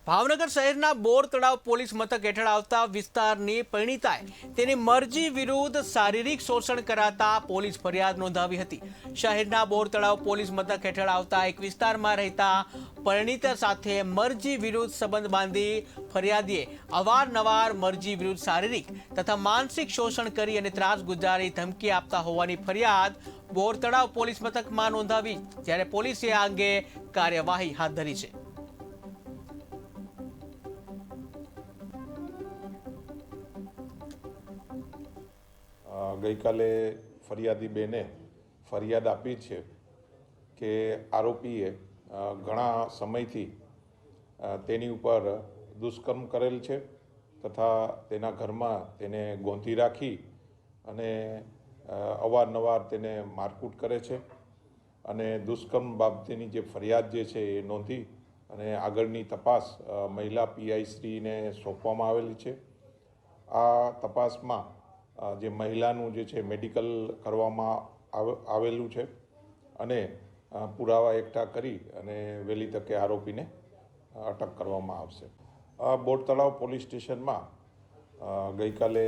ભાવનગર શહેરના બોર તળાવ પોલીસ મથક હેઠળ આવતા વિસ્તારની પરિણીતાએ તેની મરજી વિરુદ્ધ શારીરિક શોષણ કરાતા પોલીસ ફરિયાદ નોંધાવી હતી। શહેરના બોર તળાવ પોલીસ મથક હેઠળ આવતા એક વિસ્તારમાં રહેતા પરિણીતા સાથે મરજી વિરુદ્ધ સંબંધ બાંધી ફરિયાદીએ અવારનવાર મરજી વિરુદ્ધ શારીરિક તથા માનસિક શોષણ કરી અને ત્રાસ ગુજારી ધમકી આપતા હોવાની ફરિયાદ બોર તળાવ પોલીસ મથકમાં નોંધાવી, જ્યારે પોલીસે આ અંગે કાર્યવાહી હાથ ધરી છે। ગઈકાલે ફરિયાદી બેને ફરિયાદ આપી છે કે આરોપીએ ઘણા સમયથી તેની ઉપર દુષ્કર્મ કરેલ છે તથા તેના ઘરમાં તેને ગોંધી રાખી અને અવારનવાર તેને મારકૂટ કરે છે અને દુષ્કર્મ બાબતેની જે ફરિયાદ જે છે એ નોંધી અને આગળની તપાસ મહિલા પીઆઈ શ્રીને સોંપવામાં આવેલી છે। આ તપાસમાં જે મહિલાનું જે છે મેડિકલ કરવામાં આવેલું છે અને પુરાવા એકઠા કરી અને વહેલી તકે આરોપીને અટક કરવામાં આવશે। બોટ તળાવ પોલીસ સ્ટેશનમાં ગઈકાલે